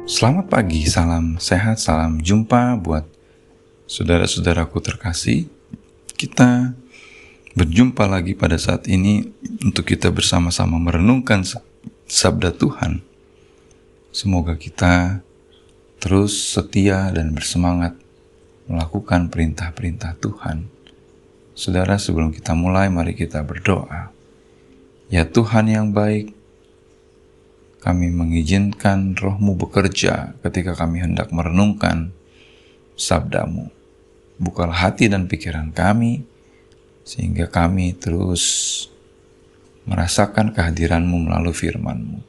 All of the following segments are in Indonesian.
Selamat pagi, salam sehat, salam jumpa buat saudara-saudaraku terkasih. Kita berjumpa lagi pada saat ini untuk kita bersama-sama merenungkan sabda Tuhan. Semoga kita terus setia dan bersemangat melakukan perintah-perintah Tuhan. Saudara, sebelum kita mulai, mari kita berdoa. Ya Tuhan yang baik, kami mengizinkan Roh-Mu bekerja ketika kami hendak merenungkan sabda-Mu. Bukalah hati dan pikiran kami, sehingga kami terus merasakan kehadiran-Mu melalui firman-Mu.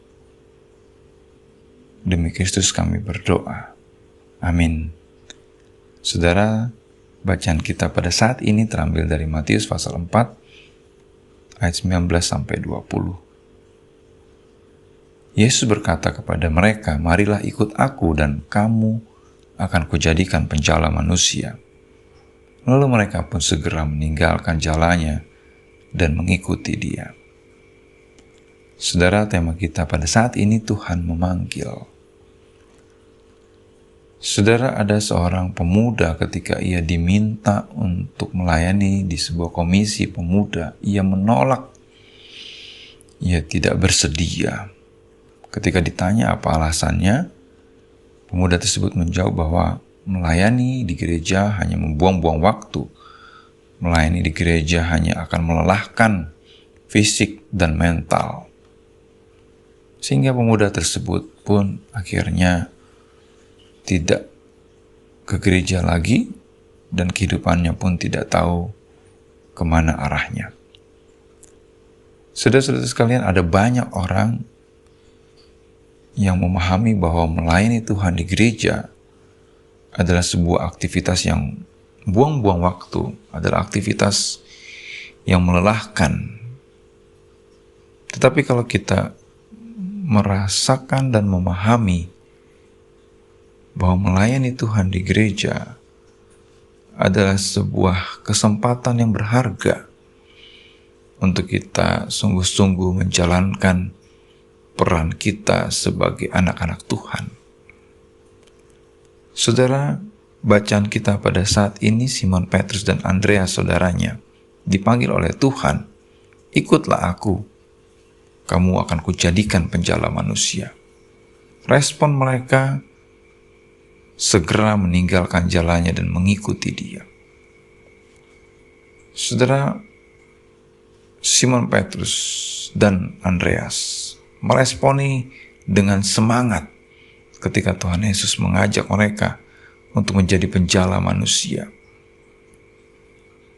Demi Kristus kami berdoa. Amin. Saudara, bacaan kita pada saat ini terambil dari Matius pasal 4, ayat 19-20. Yesus berkata kepada mereka, "Marilah ikut aku dan kamu akan kujadikan penjala manusia." Lalu mereka pun segera meninggalkan jalannya dan mengikuti Dia. Saudara, tema kita pada saat ini Tuhan memanggil. Saudara, ada seorang pemuda ketika ia diminta untuk melayani di sebuah komisi pemuda, ia menolak. Ia tidak bersedia. Ketika ditanya apa alasannya, pemuda tersebut menjawab bahwa melayani di gereja hanya membuang-buang waktu. Melayani di gereja hanya akan melelahkan fisik dan mental. Sehingga pemuda tersebut pun akhirnya tidak ke gereja lagi dan kehidupannya pun tidak tahu kemana arahnya. Saudara-saudara sekalian, ada banyak orang yang memahami bahwa melayani Tuhan di gereja adalah sebuah aktivitas yang buang-buang waktu, adalah aktivitas yang melelahkan. Tetapi kalau kita merasakan dan memahami bahwa melayani Tuhan di gereja adalah sebuah kesempatan yang berharga untuk kita sungguh-sungguh menjalankan peran kita sebagai anak-anak Tuhan. Saudara, bacaan kita pada saat ini Simon Petrus dan Andreas saudaranya dipanggil oleh Tuhan, "Ikutlah aku, kamu akan kujadikan penjala manusia." Respon mereka segera meninggalkan jalannya dan mengikuti Dia. Saudara, Simon Petrus dan Andreas meresponi dengan semangat ketika Tuhan Yesus mengajak mereka untuk menjadi penjala manusia.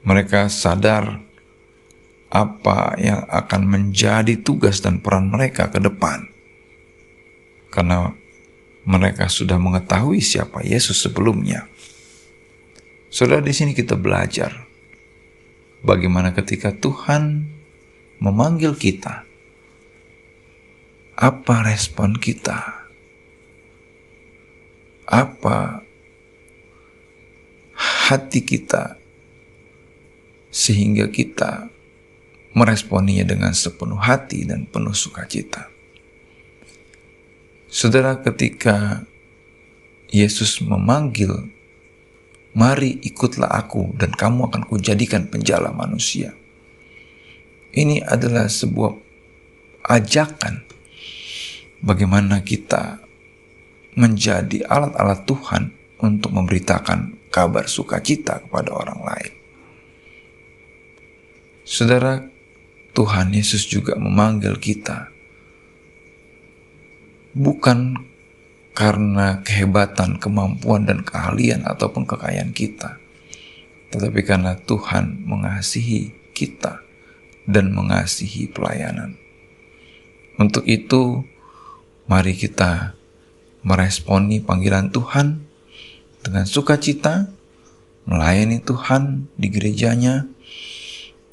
Mereka sadar apa yang akan menjadi tugas dan peran mereka ke depan, karena mereka sudah mengetahui siapa Yesus sebelumnya. Saudara, di sini kita belajar bagaimana ketika Tuhan memanggil kita, apa respon kita? Apa hati kita sehingga kita meresponinya dengan sepenuh hati dan penuh sukacita? Saudara, ketika Yesus memanggil, "Mari ikutlah aku dan kamu akan kujadikan penjala manusia." Ini adalah sebuah ajakan bagaimana kita menjadi alat-alat Tuhan untuk memberitakan kabar sukacita kepada orang lain. Saudara, Tuhan Yesus juga memanggil kita bukan karena kehebatan, kemampuan, dan keahlian ataupun kekayaan kita, tetapi karena Tuhan mengasihi kita dan mengasihi pelayanan. Untuk itu, mari kita meresponi panggilan Tuhan dengan sukacita, melayani Tuhan di gerejanya,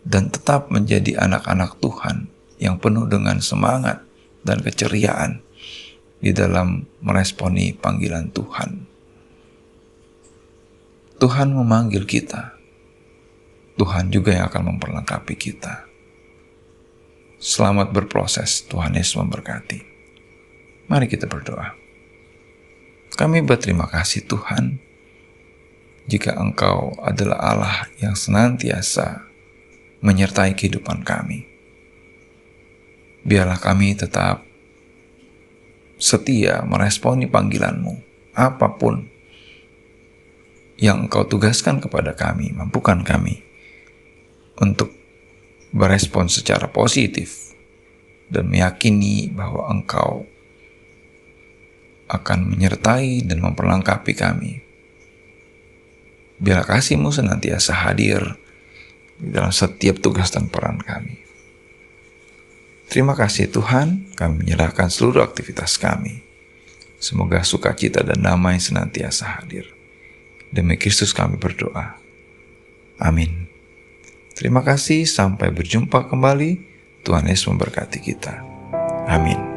dan tetap menjadi anak-anak Tuhan yang penuh dengan semangat dan keceriaan di dalam meresponi panggilan Tuhan. Tuhan memanggil kita. Tuhan juga yang akan memperlengkapi kita. Selamat berproses. Tuhan Yesus memberkati. Mari kita berdoa. Kami berterima kasih Tuhan, jika Engkau adalah Allah yang senantiasa menyertai kehidupan kami. Biarlah kami tetap setia meresponi panggilan-Mu, apapun yang Engkau tugaskan kepada kami. Mampukan kami untuk berespon secara positif dan meyakini bahwa Engkau akan menyertai dan memperlengkapi kami. Biarlah kasih-Mu senantiasa hadir di dalam setiap tugas dan peran kami. Terima kasih Tuhan, kami menyerahkan seluruh aktivitas kami. Semoga sukacita dan damai senantiasa hadir. Demi Kristus kami berdoa. Amin. Terima kasih, sampai berjumpa kembali. Tuhan Yesus memberkati kita. Amin.